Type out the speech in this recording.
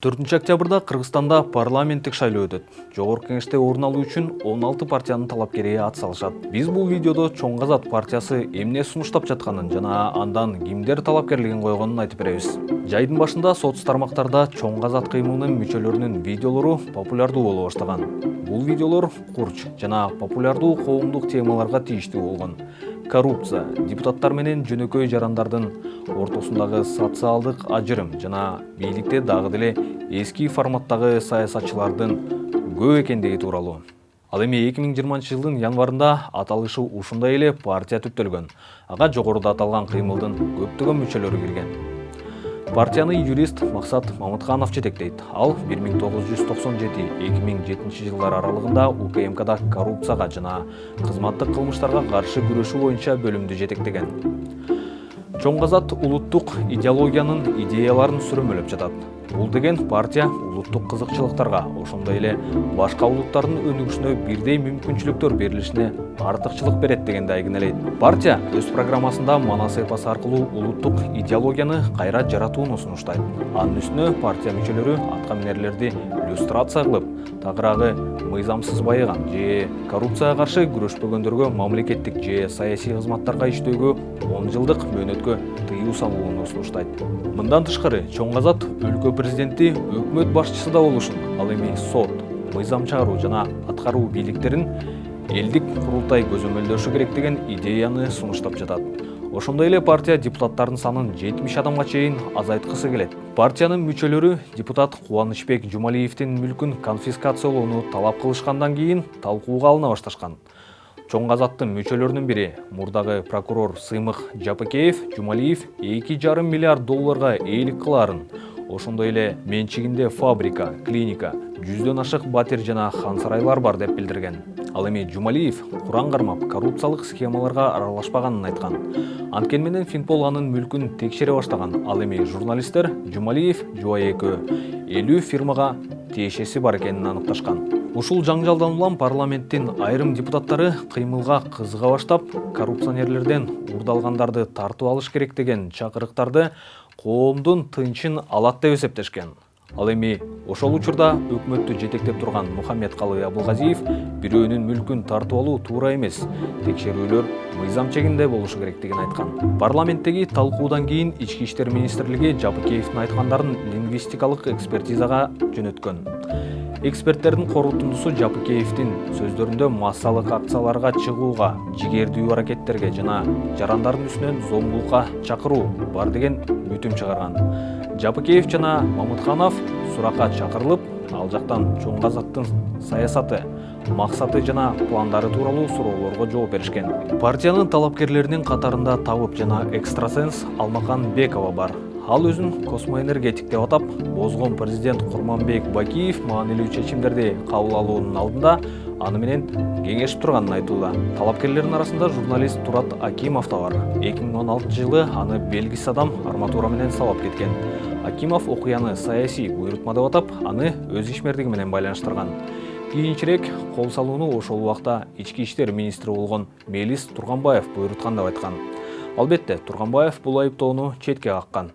4 октябрда Кыргызстанда парламенттик шайлоо өтөт. Жогорку кеңеште орун алуу үчүн 16 партиянын талапкери атсалышат. Биз бул видеодо Чоң Казат партиясы эмне сунуштап жатканын жана андан кимдер талапкерлигин койгонун айтып беребиз. Жайдын башында соц тармактарда Чоң Казат кыймылынын мүчөлөрүнүн видеолору популярдуу боло баштаган. Бул видеолор курч жана популярдуу коомдук темаларга тийиштүү болгон. Коррупция, депутаттар менен жөнөкөй жарандардын ортосундагы социалдык ажырым жана бийликте дагы деле эски форматтагы саясатчылардын көп экендиги тууралуу. Ал эми 2020 жылдын январында аталышы ушундай эле партия түптөлгөн. Ага жогоруда аталган кыймылдын көптөгөн мүчөлөрү кирген. Партияны юрист Максат Мамытканов жетектейт. Ал 1997-2007 жылдар аралыгында УКМКда коррупцияга жана кызматтык кылмыштарга каршы күрөшүү боюнча бөлүмдү жетектеген. Чоң Казат улуттук идеологиянын идеяларын сүрөмөлөп жатат. Бул деген партия улуттук кызыкчылыктарга, ошондой эле башка улуттардын өнүгүшүнө бирдей мүмкүнчүлүктөр берилишине артыкчылык берет дегенди айгинелейт. Партия өз программасында манас эпос аркылуу улуттук идеологияны кайра жаратууну сунуштайт. Анын үстүнө партия мүчөлөрү аткаминерлерди иллюстрация кылып, тагыраагы мыйзамсыз байыган же коррупцияга каршы күрөшпөгөндөргө мамлекеттик же саясий кызматтарга иштөөгө 10 жылдык мөөнөткө тыюу салууну сунуштайт. Мындан тышкары Чоң Казат өлкө президенти өкмөт башчысы да болушун, ал эми сот, мыйзам чыгаруу жана аткаруу бийликтерин элдик курултай көзөмөлдөшү керек деген идеяны сунуштап жатат. Ошондой эле партия депутаттардын санын 70 адамга чейин азайткысы келет. Партиянын мүчөлөрү депутат Кубанычбек Жумалиевдин мүлкүн конфискациялоону талап кылышкандан кийин талкууга алына башташкан. Чоң Казаттын мүчөлөрүнүн бири, мурдагы прокурор Сыймык Жапыкеев, Жумалиев 2,5 миллиард долларга ээлик кылаарын, ошондой эле менчигинде фабрика, клиника, 100дөн ашык батир жана хан сарайлар бар деп билдирген. Ал эми Жумалиев куран кармап коррупциялык схемаларга аралашпаганын айткан. Анткени менен Финпол анын мүлкүн текшере баштаган. Ал эми журналисттер Жумалиев, Жубай экөө 50 фирмага тиешеси бар экенин аныкташкан. Ушул жаңжалдан улам парламенттин айрым депутаттары кыймылга кызыга баштап, коррупционерлерден урдалгандарды тартып алыш керек деген чакырыктарды коомдун тынчын алат деп эсептешкен. Ал эми ошол учурда өкмөттү жетектеп турган Мухаммедкалый Абылгазиев бирөөнүн мүлкүн тартып алуу туура эмес, текшерүүлөр мыйзам чегинде болушу керектигин айткан. Парламенттеги талкуудан кийин Ички иштер министрлиги Жапыкеевдин айткандарын лингвистикалык экспертизага жөнөткөн. Эксперттердин корутундусу Жапыкеевдин сөздөрүндө массалык акцияларга чыгууга, жигердүү аракеттерге жана жарандардын үстүнөн зомбулукка чакыруу бар деген бүтүм чыгарган. Жапыкеев жана Мамытканов суракка чакырылып, ал жактан Чоң Казаттын саясаты, максаты жана пландары тууралуу суроолорго жооп беришкен. Партиянын талапкерлеринин катарында табып жана экстрасенс Алмакан Бекова бар. Ал өзүн космоэнергетик деп атап, бозгон президент Курманбек Бакиев маанилүү чечимдерди кабыл алуунун алдында аны менен кеңешип турганын айтууда. Талапкерлердин арасында журналист Турат Акимов да бар. 2016 жылы аны белгисиз адам арматура менен сабап кеткен. Акимов окуяны саясий буйрутма деп атап, аны өз ишмердиги менен байланыштырган. Кийинчерээк кол салууну ошол убакта ички иштер министри болгон Мелис Турганбаев буйруткан деп айткан. Албетте, Турганбаев бул айыптоону четке каккан.